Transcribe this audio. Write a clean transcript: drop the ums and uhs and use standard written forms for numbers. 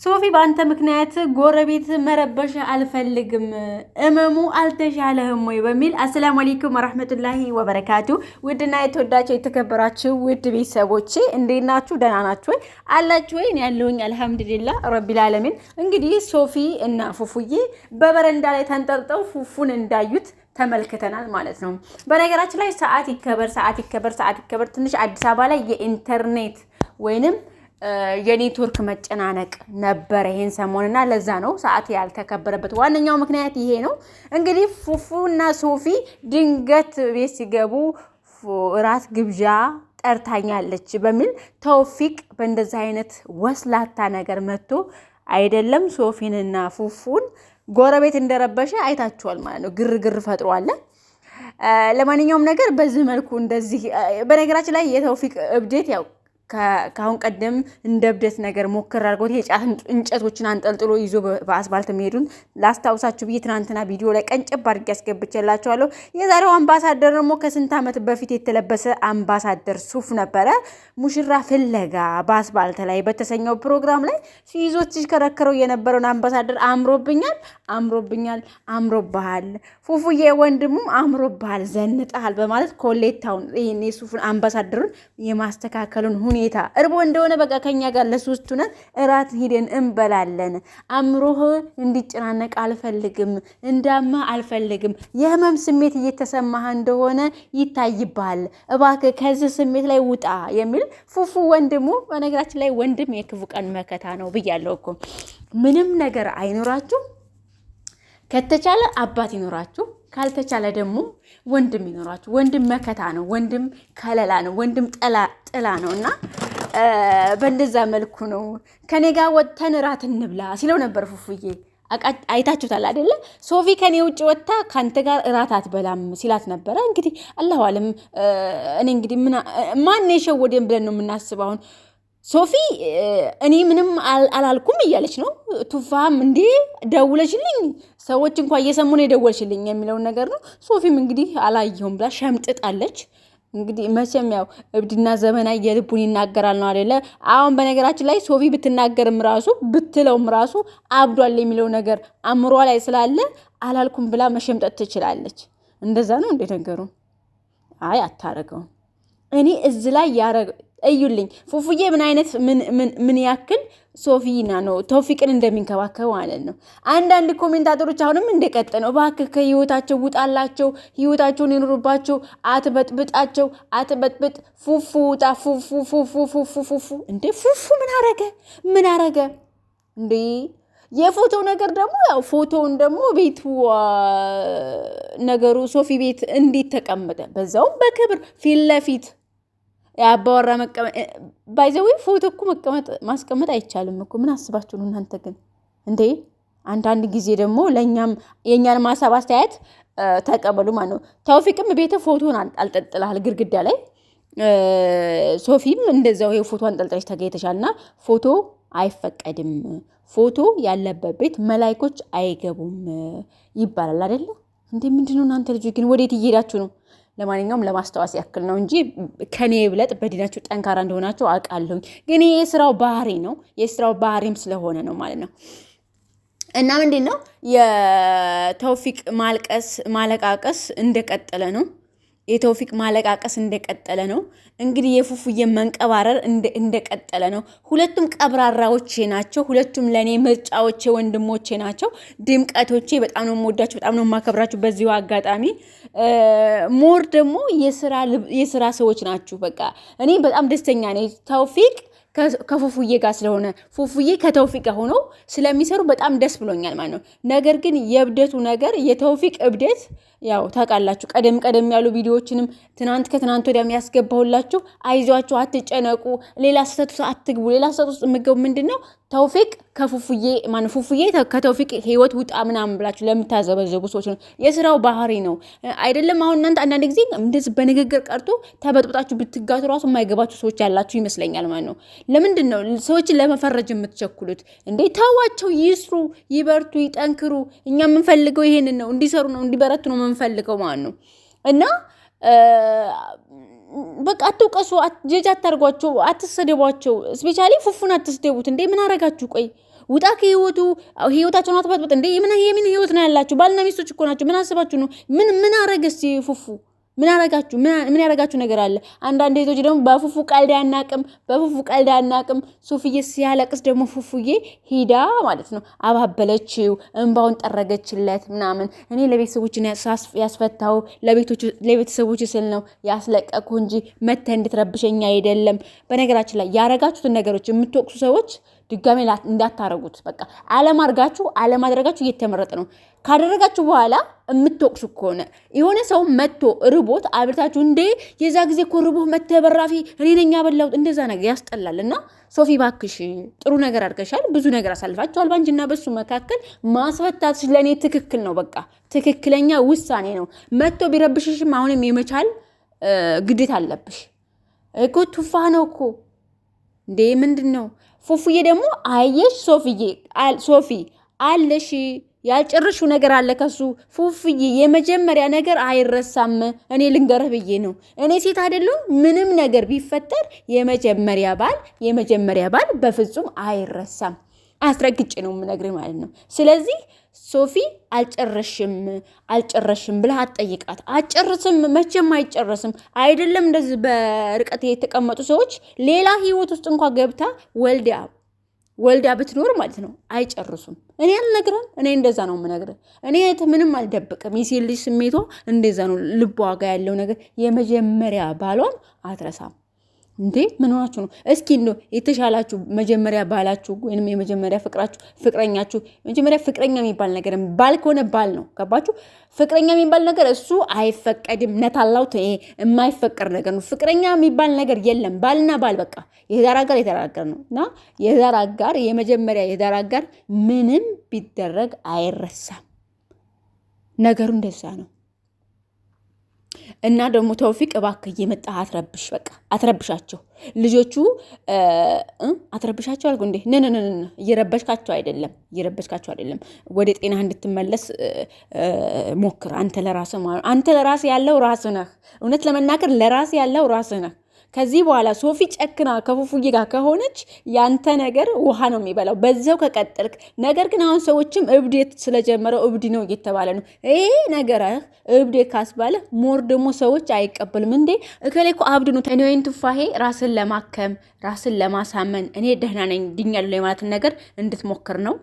ሶፊ በአንተ ምክንያት ጎረቤት መረበሽ አልፈልግም እመሙ አልተሻለህም ወይ በሚል አሰላሙ አለይኩም ወራህመቱላሂ ወበረካቱ። ውድና የተወዳችሁ የተከበራችሁ ውድ ቤተሰቦቼ እንዴት ናችሁ? ደህና ናችሁ ወይ? አላችሁ ወይ? እኔ ያለሁኝ አልሐምዱሊላህ ረቢል ዓለሚን። እንግዲህ ሶፊ እና ፉፉዬ በበረንዳ ላይ ተንጠልጠው ፉፉን እንዳዩት ተመልክተናል ማለት ነው። በነገራችን ላይ ሰዓት ይከበር ትንሽ አዲስ አበባ ላይ የኢንተርኔት ወይንም የኔትወርክ መጨናነቅ ነበር ይሄን ሰሞንና ለዛ ነው ሰዓት ያልተከበረበት ዋነኛው ምክንያት ይሄ ነው። እንግዲህ ፉፉና ሶፊ ድንገት ቤት ሲገቡ ራት ግብዣ ጠርታኛለች በሚል ተውፊቅ በእንደዚህ አይነት ወስላታ ነገር መጥቶ አይደለም ሶፊንና ፉፉን ጎረቤት እንደረበሸ አይታችኋል ማለት ነው። ግርግር ፈጥሯል። ለማንኛውም ነገር በዚህ መልኩ እንደዚህ በነገራችን ላይ የተውፊቅ እብዴት ያው ካሁን ቀደም እንደ እብደት ነገር ሞክር አድርጎት የጫት እንጨቶችን አንጠልጥሎ ይዞ በአስፋልት መሄዱን ላስታውሳችሁ ብዬ ትናንትና ቪዲዮ ላይ ቀንጨብ አድርጌ ያስገብቼላችኋለሁ። የዛሬው አምባሳደር ደግሞ ከስንት ዓመት በፊት የተለበሰ አምባሳደር ሱፍ ነበረ። ሙሽራ ፍለጋ በአስፋልት ላይ በተሰኘው ፕሮግራም ላይ ሲይዞት ሲሽከረከረው የነበረውን አምባሳደር አምሮብሃል፣ ፉፉዬ ወንድሙም አምሮብሃል፣ ዘንጠሃል በማለት ኮሌታውን ይሄን የሱፍን አምባሳደሩን የማስተካከሉን ሁኔታ እርቦ እንደሆነ በቃ ከኛ ጋር ለሶስት ነን እራት ሄደን እንበላለን። አምሮህ እንዲጨናነቅ አልፈልግም፣ እንዳማ አልፈልግም። የህመም ስሜት እየተሰማህ እንደሆነ ይታይባል። እባክህ ከዚህ ስሜት ላይ ውጣ የሚል ፉፉ ወንድሙ። በነገራችን ላይ ወንድም የክፉ ቀን መከታ ነው ብያለሁ እኮ። ምንም ነገር አይኖራችሁ ከተቻለ አባት ይኖራችሁ፣ ካልተቻለ ደግሞ ወንድም ይኖራችሁ። ወንድም መከታ ነው፣ ወንድም ከለላ ነው፣ ወንድም ጥላ ነው። እና በእንደዛ መልኩ ነው ከኔ ጋር ወጥተን እራት እንብላ ሲለው ነበር ፉፉዬ። አይታችሁታል አይደለ? ሶፊ ከኔ ውጭ ወጥታ ካንተ ጋር እራት አትበላም ሲላት ነበረ። እንግዲህ አላሁ አለም። እኔ እንግዲህ ማን የሸወደን ብለን ነው የምናስበው አሁን ሶፊ እኔ ምንም አላልኩም እያለች ነው። ቱፋም እንዴ ደውለሽልኝ ሰዎች እንኳን እየሰሙ ነው የደወልሽልኝ የሚለውን ነገር ነው። ሶፊም እንግዲህ አላየሁም ብላ ሸምጥጣለች። እንግዲህ መቼም ያው እብድና ዘመናዊ የልቡን ይናገራል ነው አይደለ? አሁን በነገራችን ላይ ሶፊ ብትናገርም ራሱ ብትለውም ራሱ አብዷል የሚለው ነገር አእምሯ ላይ ስላለ አላልኩም ብላ መሸምጠጥ ትችላለች። እንደዛ ነው እንደ ነገሩ። አይ አታረገውም። እኔ እዚህ ላይ እዩልኝ ፉፉዬ ምን አይነት ምን ያክል ሶፊና ነው ተውፊቅን እንደሚንከባከብ ማለት ነው። አንዳንድ ኮሜንታተሮች አሁንም እንደቀጠለ ነው። እባክህ ከህይወታቸው ውጣላቸው፣ ህይወታቸውን ይኑሩባቸው፣ አትበጥብጥ፣ ፉፉ ውጣ፣ ፉፉ እንዴ ፉፉ ምን አረገ እንዴ? የፎቶ ነገር ደግሞ ያው ፎቶውን ደግሞ ቤቱ ነገሩ ሶፊ ቤት እንዴት ተቀመጠ? በዛውም በክብር ፊት ለፊት ያባወራ መቀመጥ ባይዘው ፎቶ እኮ ማስቀመጥ አይቻልም እኮ። ምን አስባችሁ ነው እናንተ ግን እንዴ? አንዳንድ ጊዜ ደግሞ ለኛም የኛን ማሳብ አስተያየት ተቀበሉ ማለት ነው። ተውፊቅም ቤተ ፎቶን አልጠልጥላል ግድግዳ ላይ፣ ሶፊም እንደዛው ይሄ ፎቶ አንጠልጥለሽ ተገይተሻልና ፎቶ አይፈቀድም። ፎቶ ያለበት ቤት መላእክቶች አይገቡም ይባላል አይደለ እንዴ? ምንድነው እናንተ ልጆች ግን ወዴት እየሄዳችሁ ነው? ለማንኛውም ለማስተዋወስ ያክል ነው እንጂ ከኔ ብለጥ በዲናችሁ ጠንካራ እንደሆናችሁ አውቃለሁ። ግን ይሄ የስራው ባህሪ ነው፣ የስራው ባህሪም ስለሆነ ነው ማለት ነው። እና ምንድነው የተውፊቅ ማለቃቀስ እንደቀጠለ ነው። የተውፊቅ ማለቃቀስ እንደቀጠለ ነው። እንግዲህ የፉፉዬ መንቀባረር እንደቀጠለ ነው። ሁለቱም ቀብራራዎቼ ናቸው። ሁለቱም ለኔ ምርጫዎቼ ወንድሞቼ ናቸው። ድምቀቶቼ። በጣም ነው የምወዳችሁ፣ በጣም ነው የማከብራችሁ። በዚሁ አጋጣሚ ሞር ደግሞ የስራ ሰዎች ናችሁ። በቃ እኔ በጣም ደስተኛ ነኝ ተውፊቅ ከፉፉዬ ጋር ስለሆነ፣ ፉፉዬ ከተውፊቅ ጋር ሆነው ስለሚሰሩ በጣም ደስ ብሎኛል ማለት ነው። ነገር ግን የእብደቱ ነገር የተውፊቅ እብደት ያው ታውቃላችሁ። ቀደም ያሉ ቪዲዮዎችንም ከትናንት ወዲያ ያስገባሁላችሁ። አይዟችሁ፣ አትጨነቁ፣ ሌላ ስህተት ውስጥ አትግቡ። ሌላ ስህተት ውስጥ የምትገቡ ምንድነው ተውፊቅ ከፉፉዬ ፉፉዬ ከተውፊቅ ህይወት ውጣ ምናምን ብላችሁ ለምታዘበዘቡ ሰዎች ነው። የስራው ባህሪ ነው አይደለም። አሁን እናንተ አንዳንድ ጊዜ እንደዚህ በንግግር ቀርቶ ተበጥብጣችሁ ብትጋቱ ራሱ የማይገባችሁ ሰዎች ያላችሁ ይመስለኛል ማለት ነው። ለምንድን ነው ሰዎችን ለመፈረጅ የምትቸኩሉት እንዴ? ታዋቸው፣ ይስሩ፣ ይበርቱ፣ ይጠንክሩ። እኛ የምንፈልገው ይሄንን ነው፣ እንዲሰሩ ነው፣ እንዲበረቱ ነው የምንፈልገው ማለት ነው። እና በቃ አትውቀሱ፣ ጀጅ አታርጓቸው፣ አትሰደቧቸው። ስፔሻሊ ፉፉን አትስደቡት እንዴ! ምን አረጋችሁ? ቆይ ውጣ ከህይወቱ፣ ህይወታቸውን አትበጥብጥ እንዴ! የምን ህይወት ነው ያላችሁ? ባልና ሚስቶች እኮ ናቸው። ምን አስባችሁ ነው? ምን አረገስ ፉፉ? ምን አረጋችሁ? ምን ያረጋችሁ ነገር አለ? አንዳንድ ሴቶች ደግሞ በፉፉ ቀልድ አናቅም። ሱፍዬ ሲያለቅስ ደግሞ ፉፉዬ ሂዳ ማለት ነው አባበለችው፣ እንባውን ጠረገችለት ምናምን። እኔ ለቤተሰቦች ያስፈታው ለቤተሰቦች ስል ነው ያስለቀኩ እንጂ መተህ እንድትረብሸኛ አይደለም። በነገራችን ላይ ያረጋችሁትን ነገሮች የምትወቅሱ ሰዎች ድጋሜ እንዳታረጉት። በቃ አለማድረጋችሁ እየተመረጠ ነው። ካደረጋችሁ በኋላ የምትወቅሱ ከሆነ የሆነ ሰው መጥቶ ርቦት አብርታችሁ እንዴ የዛ ጊዜ እኮ ርቦህ መተህ በራፊ እኔ ነኝ ያበላሁት፣ እንደዛ ነገር ያስጠላል። እና ሶፊ ባክሽ ጥሩ ነገር አድርገሻል። ብዙ ነገር አሳልፋችኋል። ባንቺና በሱ መካከል ማስፈታትሽ ለእኔ ትክክል ነው። በቃ ትክክለኛ ውሳኔ ነው። መጥቶ ቢረብሽሽም አሁንም የመቻል ግዴታ አለብሽ እኮ። ቱፋ ነው እኮ እንዴ ምንድን ነው? ፉፉዬ ደግሞ አየሽ ሶፊ አለሽ ያልጨረሹ ነገር አለ ከሱ። ፉፉዬ የመጀመሪያ ነገር አይረሳም። እኔ ልንገርህ ብዬ ነው። እኔ ሴት አይደለሁም። ምንም ነገር ቢፈጠር የመጀመሪያ ባል በፍጹም አይረሳም። አስረግጬ ነው የምነግርህ ማለት ነው። ስለዚህ ሶፊ አልጨረሽም ብለህ አትጠይቃት። አልጨርስም፣ መቼም አይጨረስም። አይደለም እንደዚህ በርቀት የተቀመጡ ሰዎች ሌላ ህይወት ውስጥ እንኳን ገብታ ወልዳ ብትኖር ማለት ነው አይጨርሱም። እኔ አልነግርህም። እኔ እንደዛ ነው የምነግርህ። እኔ ምንም አልደብቅም። የሴት ልጅ ስሜቷ እንደዛ ነው። ልቧ ጋር ያለው ነገር የመጀመሪያ ባሏን አትረሳም። እንዴ ምን ሆናችሁ ነው? እስኪ እንደው የተሻላችሁ መጀመሪያ ባላችሁ ወይንም የመጀመሪያ ፍቅረኛችሁ መጀመሪያ ፍቅረኛ የሚባል ነገር ባል ከሆነ ባል ነው። ገባችሁ? ፍቅረኛ የሚባል ነገር እሱ አይፈቀድም። ነታላው የማይፈቀድ ነገር ነው። ፍቅረኛ የሚባል ነገር የለም። ባልና ባል በቃ የዳር አጋር ነው። እና የመጀመሪያ የዳር አጋር ምንም ቢደረግ አይረሳም። ነገሩ እንደዛ ነው። እና ደግሞ ተውፊቅ እባክህ እየመጣህ አትረብሽ። በቃ አትረብሻቸው። ልጆቹ አትረብሻቸው አልኩ እንዴ? እየረበሽካቸው አይደለም። ወደ ጤና እንድትመለስ ሞክር። አንተ ለራስህ ያለው ራስህ ነህ። እውነት ለመናገር ለራስህ ያለው ራስህ ነህ። ከዚህ በኋላ ሶፊ ጨክና ከፉፉዬ ጋር ከሆነች ያንተ ነገር ውሃ ነው የሚበላው በዛው ከቀጠልክ። ነገር ግን አሁን ሰዎችም እብዴት ስለጀመረው እብድ ነው እየተባለ ነው። ይሄ ነገርህ እብዴት ካስባለ ሞር ደግሞ ሰዎች አይቀበልም። እንዴ እከሌ እኮ አብድ ነው። ተኔወይን ቱፋሄ ራስን ለማከም ራስን ለማሳመን እኔ ደህና ነኝ ድኛለሁ የማለትን ነገር እንድትሞክር ነው።